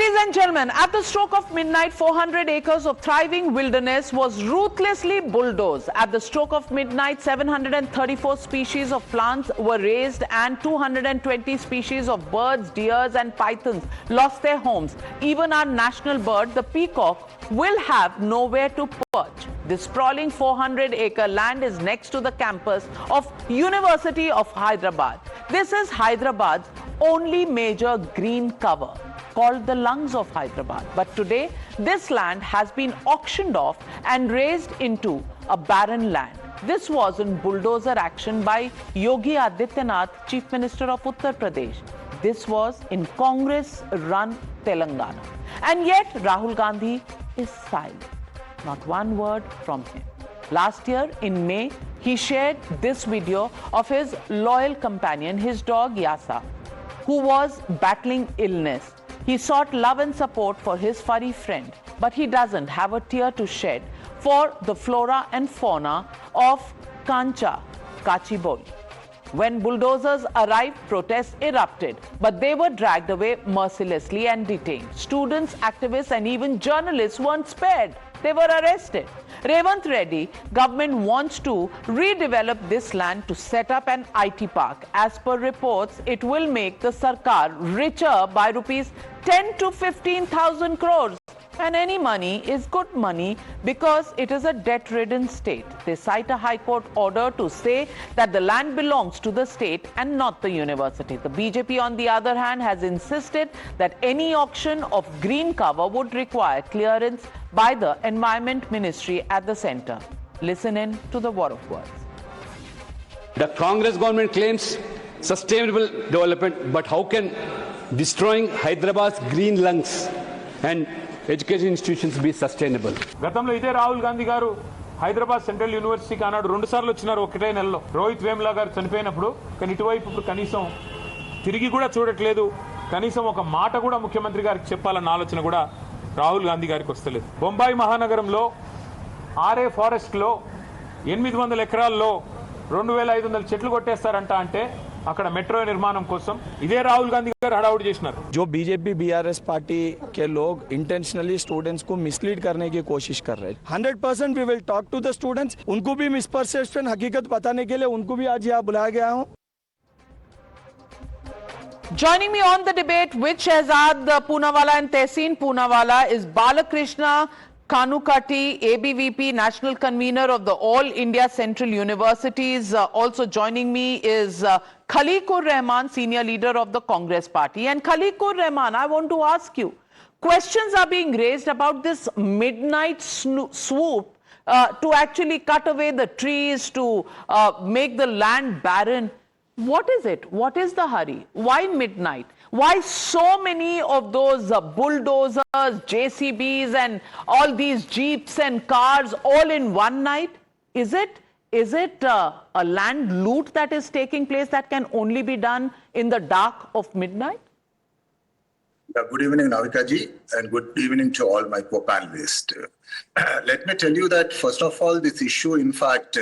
Ladies and gentlemen, at the stroke of midnight, 400 acres of thriving wilderness was ruthlessly bulldozed. At the stroke of midnight, 734 species of plants were razed and 220 species of birds, deers and pythons lost their homes. Even our national bird, the peacock, will have nowhere to perch. This sprawling 400-acre land is next to the campus of University of Hyderabad. This is Hyderabad's only major green cover, called the lungs of Hyderabad. But today, this land has been auctioned off and raised into a barren land. This was in bulldozer action by Yogi Adityanath, Chief Minister of Uttar Pradesh. This was in Congress-run Telangana. And yet, Rahul Gandhi is silent. Not one word from him. Last year, in May, he shared this video of his loyal companion, his dog Yasa, who was battling illness. He sought love and support for his furry friend, but he doesn't have a tear to shed for the flora and fauna of Kancha, Kachiboli. When bulldozers arrived, protests erupted, but they were dragged away mercilessly and detained. Students, activists, and even journalists weren't spared. They were arrested. Revant Reddy government wants to redevelop this land to set up an IT park. As per reports, it will make the Sarkar richer by rupees 10 to 15,000 crores. And any money is good money because it is a debt-ridden state. They cite a High Court order to say that the land belongs to the state and not the university. The BJP, on the other hand, has insisted that any auction of green cover would require clearance by the Environment Ministry at the center. Listen in to the war of words. The Congress government claims sustainable development, but how can destroying Hyderabad's green lungs and education institutions be sustainable? గతంలో ఇదే రాహుల్ గాంధీ గారు Hyderabad central యూనివర్సిటీకి ఆనాడు 2 సార్లు వచ్చినారు ఒకటే నెలలో. రోహిత్ వేముల గారు చనిపోయినప్పుడు కానీ ఇటువైపు ఇప్పుడు కనీసం తిరిగి కూడా చూడట్లేదు. కనీసం ఒక మాట కూడా ముఖ్యమంత్రి గారికి చెప్పాలన్న ఆలోచన కూడా రాహుల్ గాంధీ గారికి వస్తలేదు. బొంబాయి మహానగరంలో ఆర్ఏ ఫారెస్ట్లో 800 ఎకరాల్లో 2500 చెట్లు కొట్టేస్తారంట. అంటే అక్కడ మెట్రో నిర్మాణం కోసం ఇదే రాహుల్ గాంధీ గారు హడావుడి చేసినారు. जो बीजेपी बीआरएस पार्टी के लोग इंटेंशनली स्टूडेंट्स को मिसलीड करने की कोशिश कर रहे हैं. 100% we will talk to the students. उनको भी मिसपरसेप्शन हकीकत बताने के लिए उनको भी आज यहाँ बुलाया गया हूँ. Joining me on the debate with Shehzad Poonawalla and Tehseen Poonawalla is Balakrishna Kanukati, ABVP National Convener of the All India Central Universities. Also joining me is Khaliqur Rahman, Senior Leader of the Congress Party. And Khaliqur Rahman, I want to ask you, questions are being raised about this midnight swoop to actually cut away the trees, to make the land barren. What is it? What is the hurry? Why midnight? Why so many of those bulldozers, JCBs and all these jeeps and cars all in one night? Is it a land loot that is taking place that can only be done in the dark of midnight? Good evening, Navika ji, and good evening to all my co-panelists. Let me tell you that, first of all, this issue, in fact,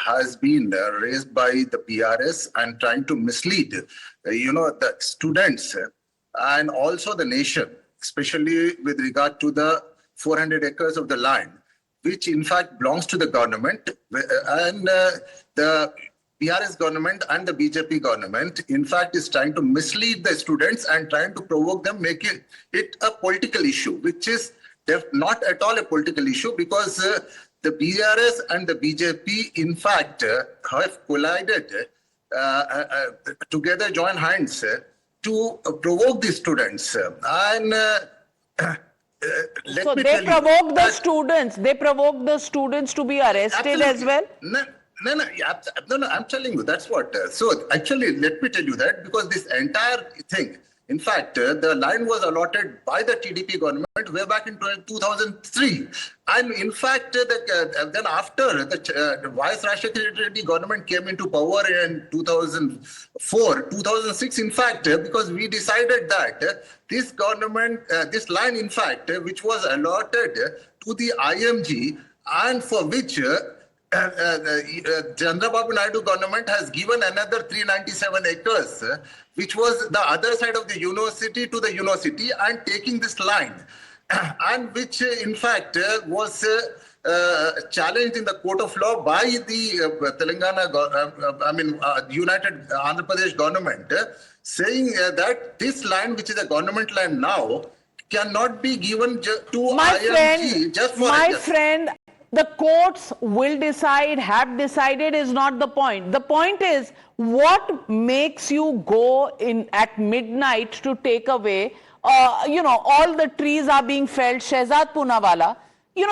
has been raised by the BRS and trying to mislead, the students and also the nation, especially with regard to the 400 acres of the land, which in fact belongs to the government, and the BRS government and the BJP government, in fact, is trying to mislead the students and trying to provoke them, making it a political issue, which is not at all a political issue, because the BRS and the BJP, in fact, have collided together, join hands to provoke the students. And so they provoke the students. They provoke the students to be arrested as well? No, I'm telling you, that's what. So actually, let me tell you that, because this entire thing, in fact, the land was allotted by the TDP government way back in 2003. And in fact, then after the Vice Rashtrakuta Reddy government came into power in 2004, 2006, in fact, because we decided that this government, this land, in fact, which was allotted to the IMG and for which Chandrababu Naidu government has given another 397 acres, which was the other side of the university to the university, and taking this land, and which in fact was challenged in the court of law by the Telangana, United Andhra Pradesh government, saying that this land, which is a government land now, cannot be given to My IMG just for friend, the courts will decide, have decided is not the point. The point is, what makes you go in at midnight to take away, all the trees are being felled, Shehzad Poonawala.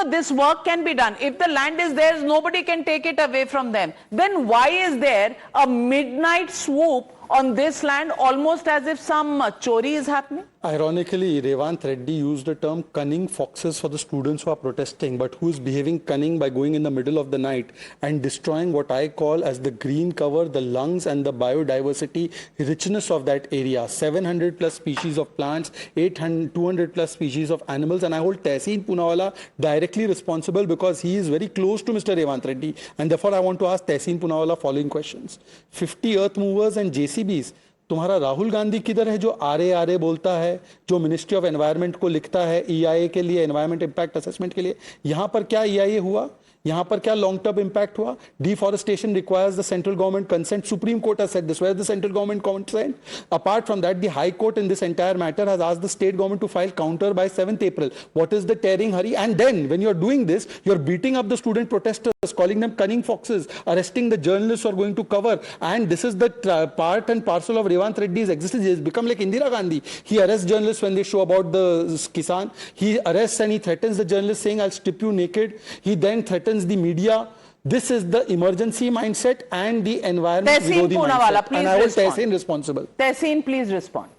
This work can be done. If the land is theirs, nobody can take it away from them. Then why is there a midnight swoop on this land, almost as if some chori is happening? Ironically, Revant Reddy used the term cunning foxes for the students who are protesting, but who is behaving cunning by going in the middle of the night and destroying what I call as the green cover, the lungs and the biodiversity richness of that area. 700 plus species of plants, 200 plus species of animals, and I hold Tehseen Poonawala directly responsible because he is very close to Mr. Revant Reddy, and therefore I want to ask Tehseen Poonawala following questions. 50 earth movers and JCBs. तुम्हारा राहुल गांधी किधर है जो आरे बोलता है, जो ministry of environment को लिखता है EIA के लिए, एनवायरनमेंट इम्पैक्ट असेसमेंट के लिए? यहां पर क्या EIA हुआ? यहाँ पर क्या लॉन्ग टर्म इंपैक्ट हुआ? Deforestation requires the central government consent. Supreme Court has said this. Where is the central government consent? Apart from that, the High Court in this entire matter has asked the state government to file counter by 7th April. What is the tearing hurry? And then when you're doing this, you're beating up the student protesters, calling them cunning foxes, arresting the journalists who are going to cover. And this is the part and parcel of Revant Reddy's existence. He has become like Indira Gandhi. He arrests journalists when they show about the Kisan. He arrests and he threatens the journalists saying, I'll strip you naked. He then threatens the media. This is the emergency mindset and the environment Virodhi mindset. Please and I was respond. Tehseen responsible. Tehseen, please respond.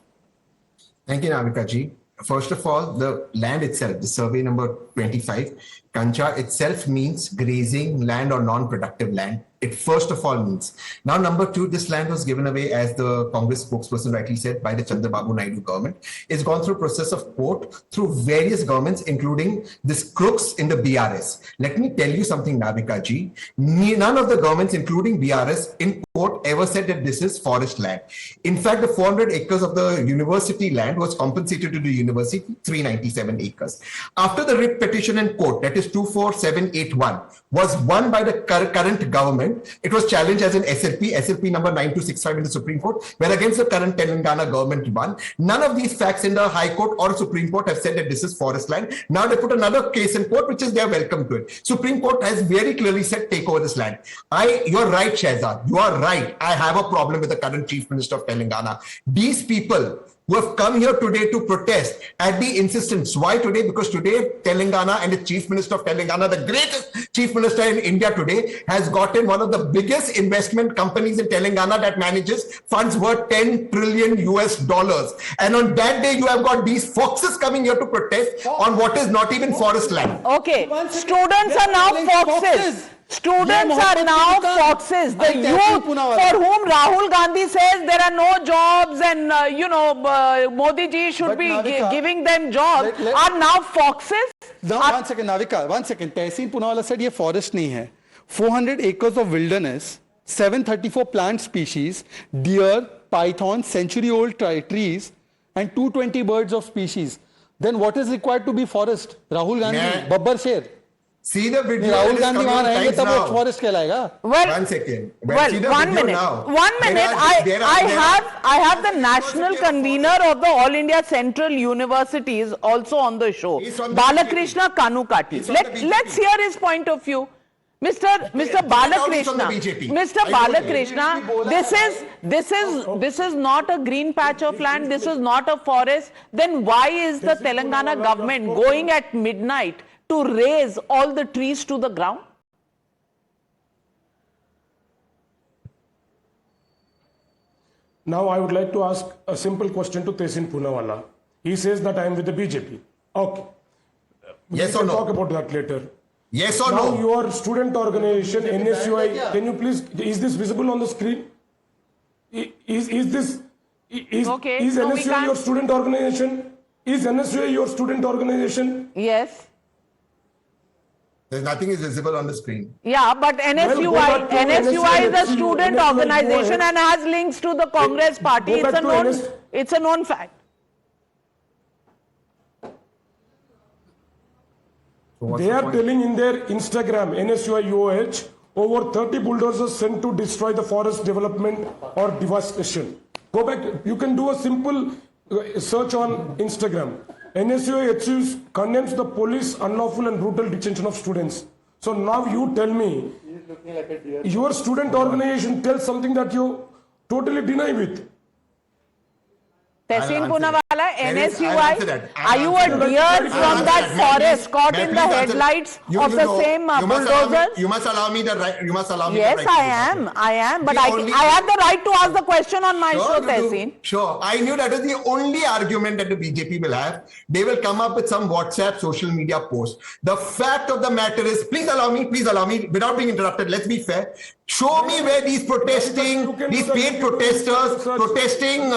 Thank you, Navika ji. First of all, the land itself, the survey number 25, Kancha itself means grazing land or non-productive land. It first of all means. Now, number two, this land was given away, as the Congress spokesperson rightly said, by the Chandrababu Naidu government. It's gone through a process of court through various governments, including this crooks in the BRS. Let me tell you something, Navika ji. None of the governments, including BRS, in court ever said that this is forest land. In fact, the 400 acres of the university land was compensated to the university, 397 acres. After the writ petition in court, that is 24781, was won by the current government. It was challenged as an SLP number 9265 in the Supreme Court, where against the current Telangana government won. None of these facts in the High Court or Supreme Court have said that this is forest land. Now they put another case in court, which is they are welcome to it. Supreme Court has very clearly said, take over this land. You're right, Shehzad. You are right. I have a problem with the current Chief Minister of Telangana. These people who have come here today to protest at the insistence. Why today? Because today Telangana and the Chief Minister of Telangana, the greatest Chief Minister in India today, has gotten one of the biggest investment companies in Telangana that manages funds worth $10 trillion US. And on that day, you have got these foxes coming here to protest on what is not even forest land. Okay, students are now foxes. Students are now foxes. The youth for whom Rahul Gandhi says there are no jobs and, Modi ji should be giving them jobs are now foxes. No, one second, Navika, one second. Tehseen Poonawala said ये forest नहीं है. 400 acres of wilderness, 734 plant species, deer, python, century-old trees, and 220 birds of species. Then what is required to be forest? Rahul Gandhi, Babbar Sher. See the video. Rahul Gandhi वहाँ रहेंगे तब वो forest कहलाएगा. Well, 1 second. Well, 1 minute. 1 minute. I have the national convener of the All India Central Universities also on the show, Balakrishna Kanukati. Let's hear his point of view. Mr. Balakrishna, this is not a green patch of land. This is not a forest. Then why is the Telangana government going at midnight to raise all the trees to the ground? Now I would like to ask a simple question to Tehseen Poonawala. He says that I am with the BJP. Okay. Yes we or can no? talk about that later. Yes or now no? Your student organization, NSUI, can you please, is this visible on the screen? Is NSUI your student organization? Is NSUI your student organization? Yes. There's nothing is visible on the screen. Yeah, but NSUI, back to NSUI is a NSUI, student NSUI, organization and has links to the Congress party. Go back to It's a known fact. They are telling in their Instagram, NSUI UOH, over 30 bulldozers sent to destroy the forest development or devastation. Go back, you can do a simple search on Instagram. NSUI HUs condemns the police unlawful and brutal detention of students. So now you tell me, your student organization tells something that you totally deny with. Tehseen I'll answer Poonawala, that. I'll answer NSUI, that. are you a deer from that forest caught in the headlights of the same bulldozer? You must allow me the right. You must allow me. Yes, the right I am. But The I only- have the right to ask the question on my show, Sure, you do. Tehseen. Sure. I knew that was the only argument that the BJP will have. They will come up with some WhatsApp social media post. The fact of the matter is, please allow me, without being interrupted, let's be fair. Show me where these protesting, these paid protesters, protesting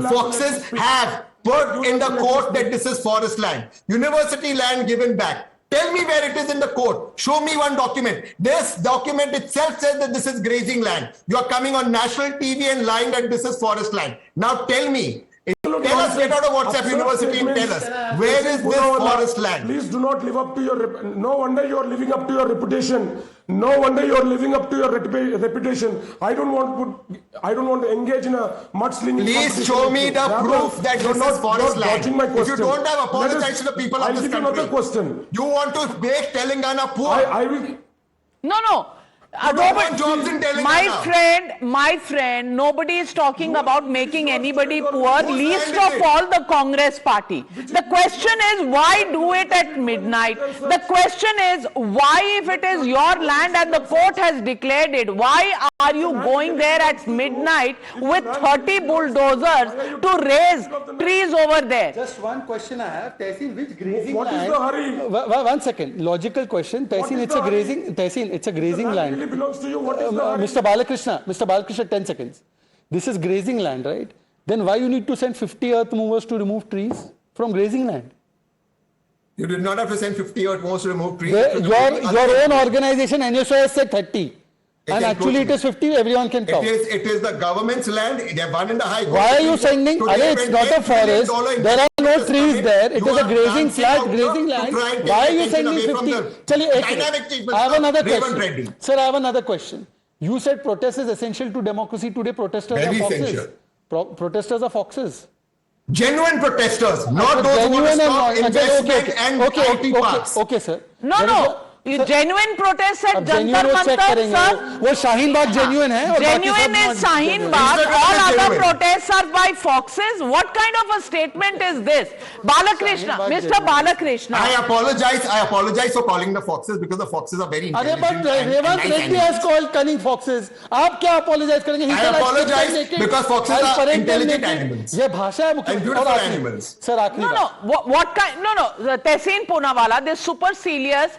foxes have put in the court that this is forest land, university land given back. Tell me where it is in the court. Show me one document. This document itself says that this is grazing land. You are coming on national TV and lying that this is forest land. Now tell me. Tell us, get out of WhatsApp University and tell us, where is this forest land? Please do not live up to your, no wonder you are living up to your reputation. No wonder you are living up to your reputation. I don't want to engage in a mudslinging. Please show me the proof that this is forest land. If you don't have, apologize to the people of this country. I'll give you another question. You want to make Telangana poor? I will. No. want jobs in Telangana. My friend, nobody is talking about making anybody poor, Whose least land is of it? all the Congress party. The question is, why do it at midnight? The question is, why, if it is your land and the court has declared it, why are you going there at midnight with 30 bulldozers to raise trees over there? Just one question I have. Tehseen, which grazing What is land? the hurry? One second. Logical question. Tehseen, it's a grazing. Tehseen, it's a grazing land. Really belongs to you. What is the hurry? Mr. Balakrishna, 10 seconds. This is grazing land, right? Then why you need to send 50 earth movers to remove trees from grazing land? You did not have to send 50 or more to remove trees. Your own organization, NSUI, has said 30. And actually it is 50, everyone can count. It is the government's land. They have won in the High Court. Why are you sending? It's not a forest. There are no trees there. It is a grazing land. Why are you sending 50? I have another question. Sir, I have another question. You said protest is essential to democracy. Today protesters are foxes. Protesters are foxes. Genuine protesters, not those who want to stop investment and IT parks. Okay, sir. No. You genuine protest at Jantar Mantar, sir. वो Shaheen Bagh genuine है और Genuine is Shaheen Bagh. All other protests are by foxes. What kind of a statement is this? Balakrishna, Mr. Balakrishna. I apologize for calling the foxes because the foxes are very अरे intelligent. but Revanth Reddy has called cunning foxes. आप क्या apologize करेंगे? I apologize because foxes are intelligent animals. ये भाषा है And beautiful animals. Sir, आखिरी बात. What kind? No. Tehseen Poonawala, this supercilious,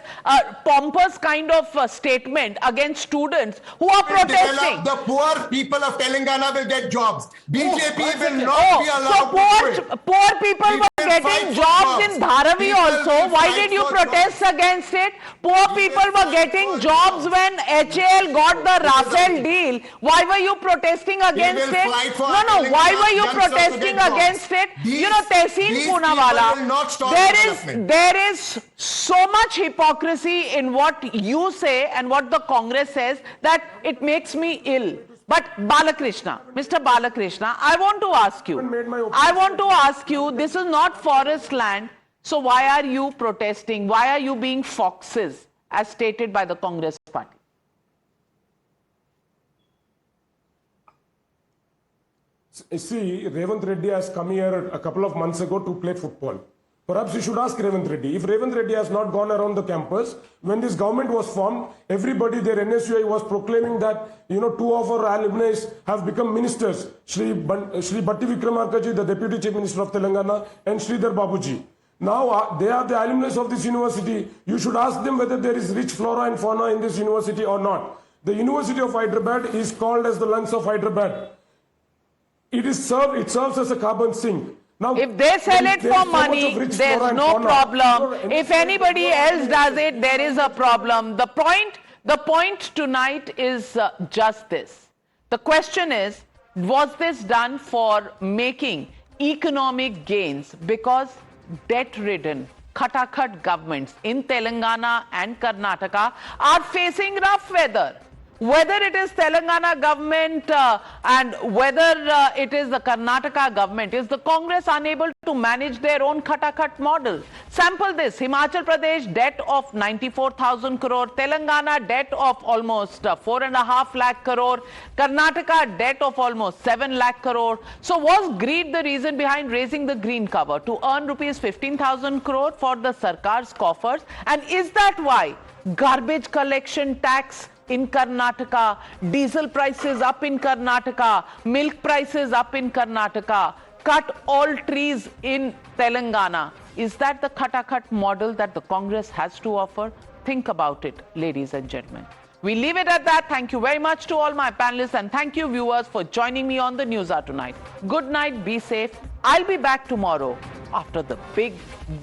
pompous kind of statement against students who are protesting. The poor people of Telangana will get jobs. BJP will not be allowed to quit. Poor people were getting jobs in Dharavi also. Why did you protest against it? Poor people were getting jobs when HAL got the Rafale deal. Why were you protesting against it? No. Why were you protesting against it? You know, Tehseen Poonawala, there is so much hypocrisy in what you say and what the Congress says that it makes me ill. But Balakrishna, Mr. Balakrishna, I want to ask you, this is not forest land, so why are you protesting? Why are you being foxes, as stated by the Congress party? See, Revanth Reddy has come here a couple of months ago to play football. Perhaps you should ask Revanth Reddy. If Revanth Reddy has not gone around the campus, when this government was formed, everybody there, NSUI, was proclaiming that, two of our alumni have become ministers. Shri Bhatti Vikramarkaji, the Deputy Chief Minister of Telangana, and Sridhar Babuji. Now, they are the alumni of this university. You should ask them whether there is rich flora and fauna in this university or not. The University of Hyderabad is called as the lungs of Hyderabad. It serves as a carbon sink. Now, If they sell there it is for so much of money, rich there's flora and no fauna. problem. If anybody else does it, there is a problem. The point tonight is just this. The question is, was this done for making economic gains? Because debt-ridden, khatakhat governments in Telangana and Karnataka are facing rough weather. Whether it is Telangana government and whether it is the Karnataka government, is the Congress unable to manage their own khatakhat model? Sample this: Himachal Pradesh debt of 94,000 crore, Telangana debt of almost 4.5 lakh crore, Karnataka debt of almost 7 lakh crore. So was greed the reason behind raising the green cover to earn rupees 15,000 crore for the Sarkar's coffers? And is that why garbage collection tax in Karnataka, diesel prices up in Karnataka, milk prices up in Karnataka, cut all trees in Telangana? Is that the khatakhat model that the Congress has to offer? Think about it, ladies and gentlemen. We leave it at that. Thank you very much to all my panelists, and thank you viewers for joining me on the Newshour tonight. Good night, be safe. I'll be back tomorrow after the big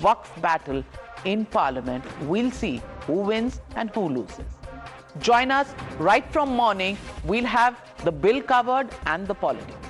Waqf battle in Parliament. We'll see who wins and who loses. Join us right from morning. We'll have the bill covered and the politics.